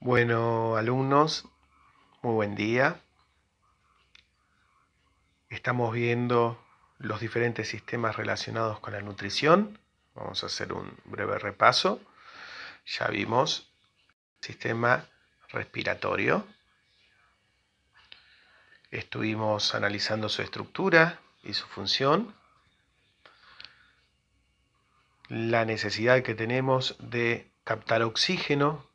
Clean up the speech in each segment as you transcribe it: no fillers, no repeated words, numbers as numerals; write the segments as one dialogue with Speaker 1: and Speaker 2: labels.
Speaker 1: Bueno, alumnos, muy buen día. Estamos viendo los diferentes sistemas relacionados con la nutrición. Vamos a hacer un breve repaso. Ya vimos el sistema respiratorio. Estuvimos analizando su estructura y su función. La necesidad que tenemos de captar oxígeno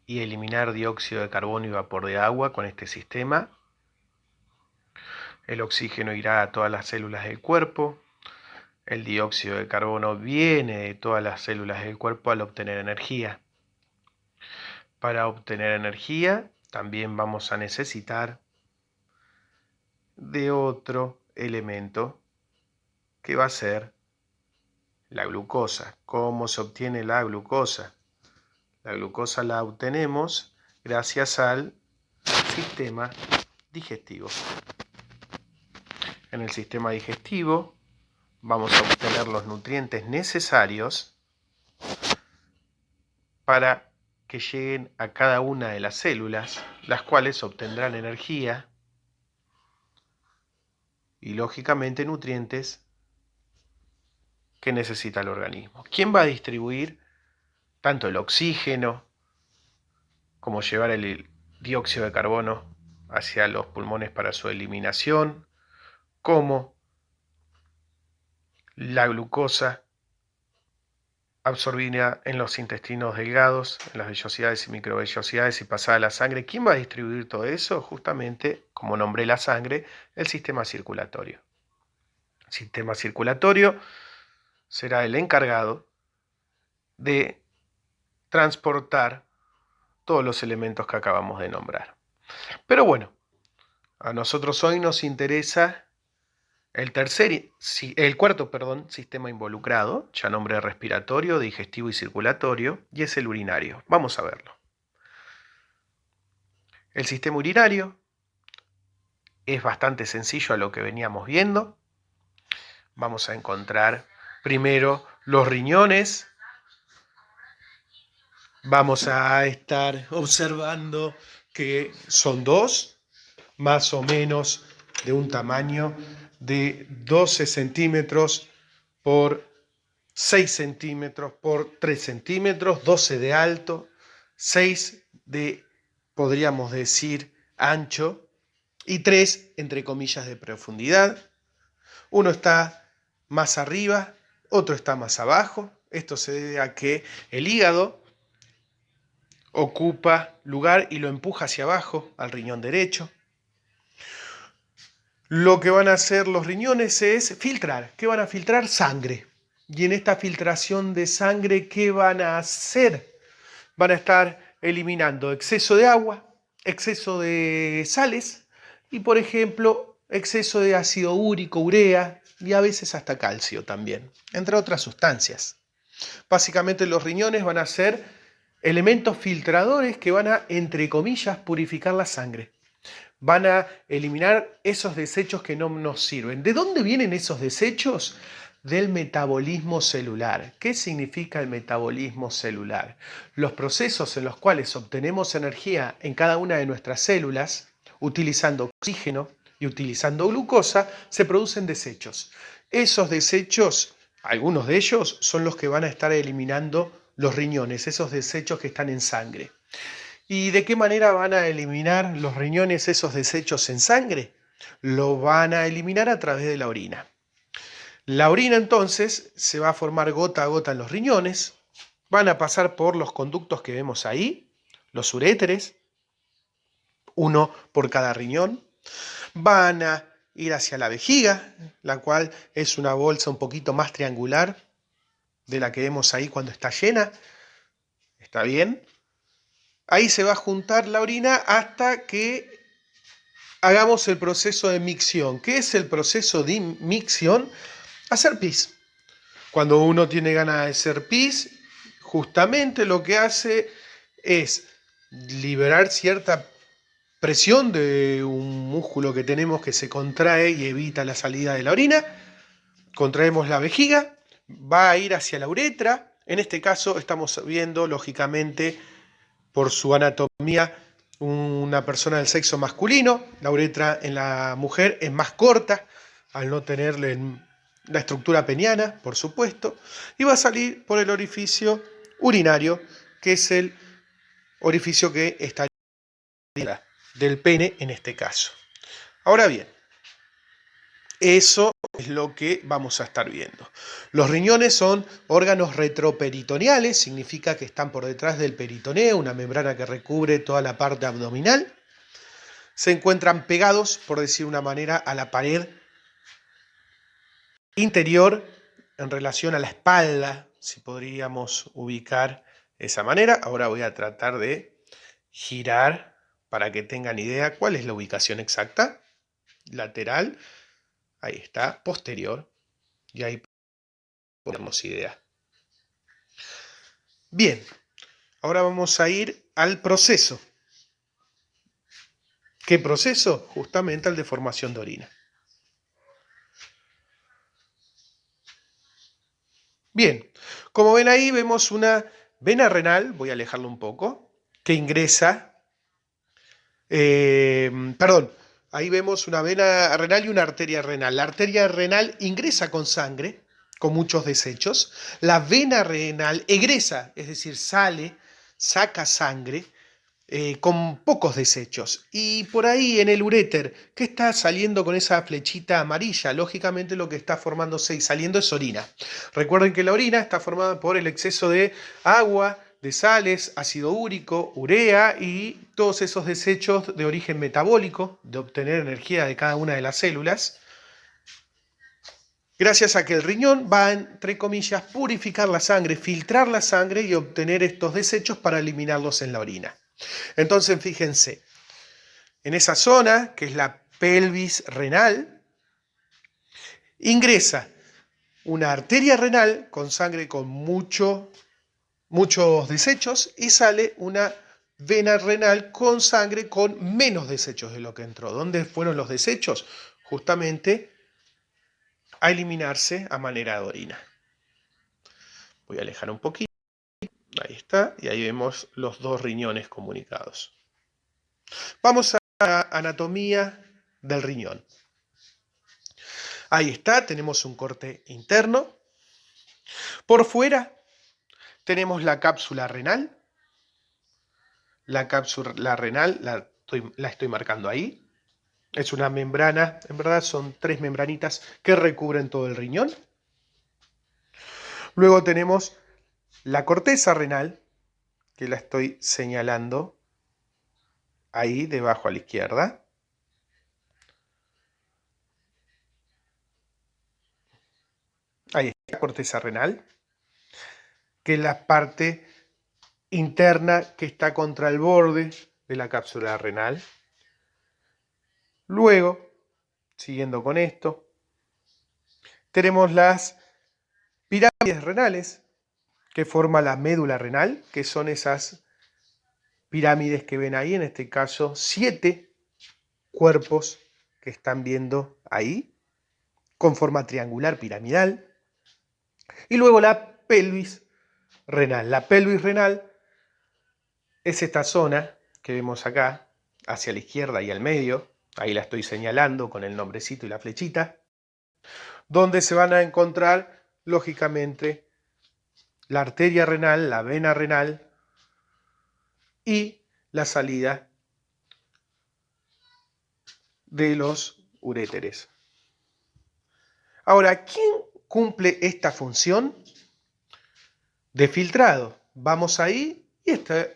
Speaker 1: y eliminar dióxido de carbono y vapor de agua con este sistema. El oxígeno irá a todas las células del cuerpo. El dióxido de carbono viene de todas las células del cuerpo al obtener energía. Para obtener energía también vamos a necesitar de otro elemento que va a ser la glucosa. ¿Cómo se obtiene la glucosa? La glucosa la obtenemos gracias al sistema digestivo. En el sistema digestivo vamos a obtener los nutrientes necesarios para que lleguen a cada una de las células, las cuales obtendrán energía y lógicamente nutrientes que necesita el organismo. ¿Quién va a distribuir tanto el oxígeno como llevar el dióxido de carbono hacia los pulmones para su eliminación, como la glucosa absorbida en los intestinos delgados, en las vellosidades y microvellosidades y pasada a la sangre? ¿Quién va a distribuir todo eso? Justamente, como nombré la sangre, el sistema circulatorio. El sistema circulatorio será el encargado de transportar todos los elementos que acabamos de nombrar. Pero bueno, a nosotros hoy nos interesa el cuarto sistema involucrado, ya nombré respiratorio, digestivo y circulatorio, y es el urinario. Vamos a verlo. El sistema urinario es bastante sencillo a lo que veníamos viendo. Vamos a encontrar primero los riñones. Vamos a estar observando que son dos, más o menos de un tamaño de 12 centímetros por 6 centímetros por 3 centímetros, 12 de alto, 6 de, podríamos decir, ancho y 3, entre comillas, de profundidad. Uno está más arriba, otro está más abajo. Esto se debe a que el hígado ocupa lugar y lo empuja hacia abajo al riñón derecho. Lo que van a hacer los riñones es filtrar. ¿Qué van a filtrar? Sangre. Y en esta filtración de sangre, ¿qué van a hacer? Van a estar eliminando exceso de agua, exceso de sales y, por ejemplo, exceso de ácido úrico, urea y a veces hasta calcio también, entre otras sustancias. Básicamente los riñones van a ser elementos filtradores que van a, entre comillas, purificar la sangre. Van a eliminar esos desechos que no nos sirven. ¿De dónde vienen esos desechos? Del metabolismo celular. ¿Qué significa el metabolismo celular? Los procesos en los cuales obtenemos energía en cada una de nuestras células, utilizando oxígeno y utilizando glucosa, se producen desechos. Esos desechos, algunos de ellos, son los que van a estar eliminando los riñones, esos desechos que están en sangre. ¿Y de qué manera van a eliminar los riñones esos desechos en sangre? Lo van a eliminar a través de la orina. La orina entonces se va a formar gota a gota en los riñones, van a pasar por los conductos que vemos ahí, los uréteres, uno por cada riñón, van a ir hacia la vejiga, la cual es una bolsa un poquito más triangular de la que vemos ahí cuando está llena. ¿Está bien? Ahí se va a juntar la orina hasta que hagamos el proceso de micción. ¿Qué es el proceso de micción? Hacer pis. Cuando uno tiene ganas de hacer pis, justamente lo que hace es liberar cierta presión de un músculo que tenemos que se contrae y evita la salida de la orina. Contraemos la vejiga, va a ir hacia la uretra. En este caso estamos viendo, lógicamente, por su anatomía una persona del sexo masculino. La uretra en la mujer es más corta, al no tener la estructura peniana, por supuesto, y va a salir por el orificio urinario, que es el orificio que está del pene en este caso. Ahora bien, eso es lo que vamos a estar viendo. Los riñones son órganos retroperitoneales, significa que están por detrás del peritoneo, una membrana que recubre toda la parte abdominal. Se encuentran pegados, por decir una manera, a la pared interior en relación a la espalda, si podríamos ubicar de esa manera. Ahora voy a tratar de girar para que tengan idea cuál es la ubicación exacta. Lateral, ahí está, posterior, y ahí tenemos idea. Bien, ahora vamos a ir al proceso. ¿Qué proceso? Justamente al de formación de orina. Bien, como ven ahí vemos una vena renal, voy a alejarlo un poco, que ingresa, ahí vemos una vena renal y una arteria renal. La arteria renal ingresa con sangre, con muchos desechos. La vena renal egresa, es decir, sale, saca sangre, con pocos desechos. Y por ahí en el uréter, ¿qué está saliendo con esa flechita amarilla? Lógicamente lo que está formándose y saliendo es orina. Recuerden que la orina está formada por el exceso de agua, de sales, ácido úrico, urea y todos esos desechos de origen metabólico, de obtener energía de cada una de las células. Gracias a que el riñón va, entre comillas, purificar la sangre, filtrar la sangre y obtener estos desechos para eliminarlos en la orina. Entonces, fíjense, en esa zona, que es la pelvis renal, ingresa una arteria renal con sangre con muchos desechos y sale una vena renal con sangre con menos desechos de lo que entró. ¿Dónde fueron los desechos? Justamente a eliminarse a manera de orina. Voy a alejar un poquito. Ahí está, y ahí vemos los dos riñones comunicados. Vamos a la anatomía del riñón. Ahí está, tenemos un corte interno. Por fuera tenemos la cápsula renal. La cápsula renal la estoy marcando ahí. Es una membrana, en verdad son 3 membranitas que recubren todo el riñón. Luego tenemos la corteza renal, que la estoy señalando ahí debajo a la izquierda. Ahí está la corteza renal, que es la parte interna que está contra el borde de la cápsula renal. Luego, siguiendo con esto, tenemos las pirámides renales que forma la médula renal, que son esas pirámides que ven ahí, en este caso 7 cuerpos que están viendo ahí, con forma triangular piramidal. Y luego la pelvis renal. La pelvis renal es esta zona que vemos acá, hacia la izquierda y al medio, ahí la estoy señalando con el nombrecito y la flechita, donde se van a encontrar, lógicamente, la arteria renal, la vena renal y la salida de los uréteres. Ahora, ¿quién cumple esta función de filtrado? Vamos ahí y esta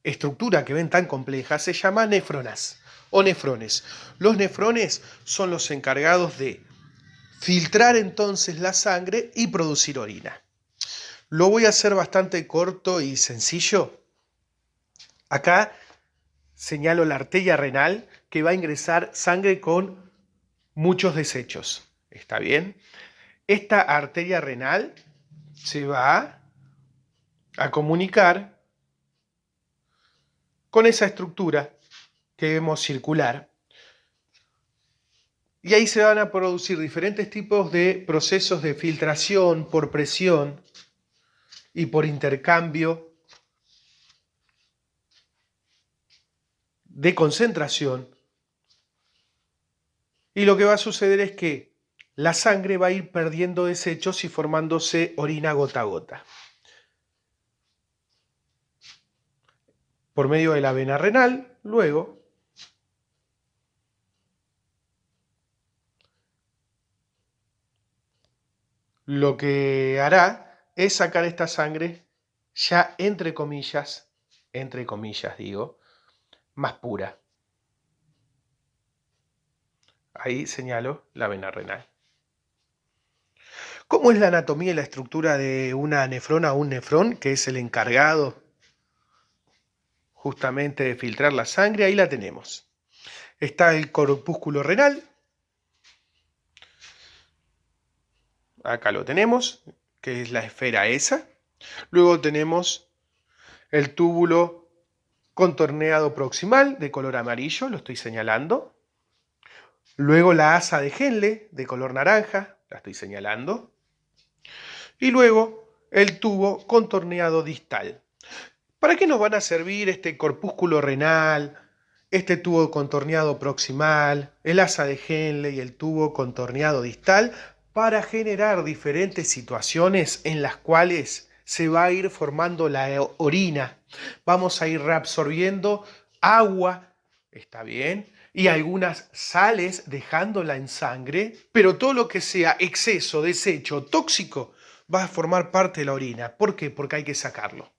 Speaker 1: estructura que ven tan compleja se llama nefronas o nefrones. Los nefrones son los encargados de filtrar entonces la sangre y producir orina. Lo voy a hacer bastante corto y sencillo. Acá señalo la arteria renal que va a ingresar sangre con muchos desechos. ¿Está bien? Esta arteria renal se va a comunicar con esa estructura que vemos circular. Y ahí se van a producir diferentes tipos de procesos de filtración por presión y por intercambio de concentración. Y lo que va a suceder es que la sangre va a ir perdiendo desechos y formándose orina gota a gota. Por medio de la vena renal, luego lo que hará es sacar esta sangre ya entre comillas digo, más pura. Ahí señalo la vena renal. ¿Cómo es la anatomía y la estructura de una nefrona o un nefrón, que es el encargado justamente de filtrar la sangre? Ahí la tenemos. Está el corpúsculo renal. Acá lo tenemos, que es la esfera esa. Luego tenemos el túbulo contorneado proximal de color amarillo, lo estoy señalando. Luego la asa de Henle de color naranja, la estoy señalando. Y luego el tubo contorneado distal. ¿Para qué nos van a servir este corpúsculo renal, este tubo contorneado proximal, el asa de Henle y el tubo contorneado distal? Para generar diferentes situaciones en las cuales se va a ir formando la orina. Vamos a ir reabsorbiendo agua, ¿está bien? Y algunas sales dejándola en sangre, pero todo lo que sea exceso, desecho, tóxico, va a formar parte de la orina. ¿Por qué? Porque hay que sacarlo.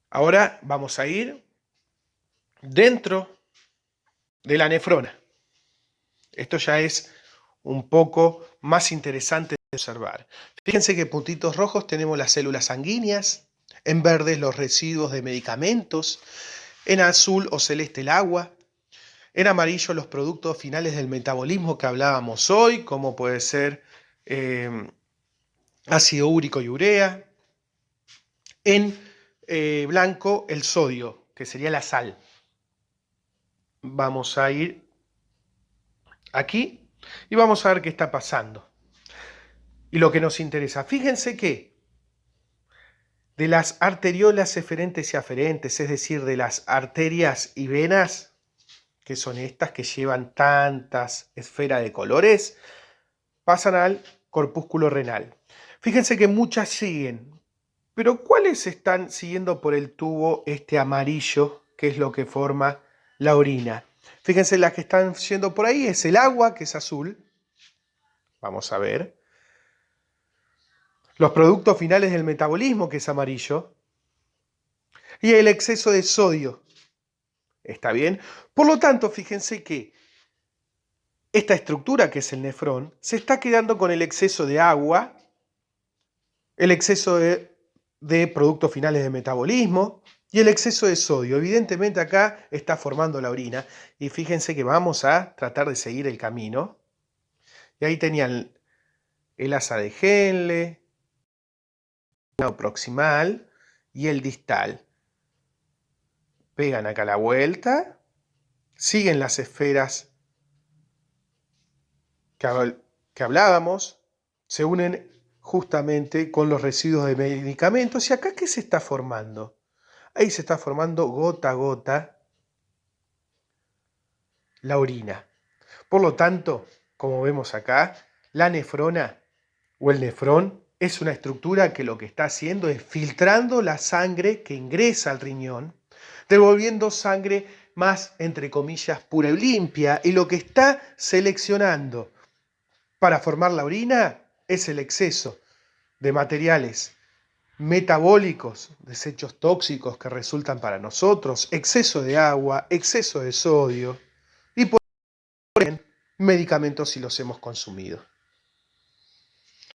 Speaker 1: Ahora vamos a ir dentro de la nefrona. Esto ya es un poco más interesante de observar. Fíjense que en puntitos rojos tenemos las células sanguíneas, en verdes los residuos de medicamentos, en azul o celeste el agua, en amarillo los productos finales del metabolismo que hablábamos hoy, como puede ser ácido úrico y urea, en blanco el sodio, que sería la sal. Vamos a ir aquí y vamos a ver qué está pasando. Y lo que nos interesa, fíjense que de las arteriolas eferentes y aferentes, es decir, de las arterias y venas, que son estas que llevan tantas esferas de colores, pasan al corpúsculo renal. Fíjense que muchas siguen, pero ¿cuáles están siguiendo por el tubo este amarillo, que es lo que forma la orina? Fíjense, las que están yendo por ahí es el agua, que es azul. Vamos a ver. Los productos finales del metabolismo, que es amarillo. Y el exceso de sodio. ¿Está bien? Por lo tanto, fíjense que esta estructura, que es el nefrón, se está quedando con el exceso de agua, el exceso de productos finales de metabolismo y el exceso de sodio. Evidentemente acá está formando la orina. Y fíjense que vamos a tratar de seguir el camino. Y ahí tenían el asa de Henle, el proximal y el distal. Pegan acá la vuelta, siguen las esferas que hablábamos, se unen justamente con los residuos de medicamentos. ¿Y acá qué se está formando? Ahí se está formando gota a gota la orina. Por lo tanto, como vemos acá, la nefrona o el nefrón es una estructura que lo que está haciendo es filtrando la sangre que ingresa al riñón, devolviendo sangre más, entre comillas, pura y limpia, y lo que está seleccionando para formar la orina es el exceso de materiales metabólicos, desechos tóxicos que resultan para nosotros, exceso de agua, exceso de sodio y por ende medicamentos si los hemos consumido.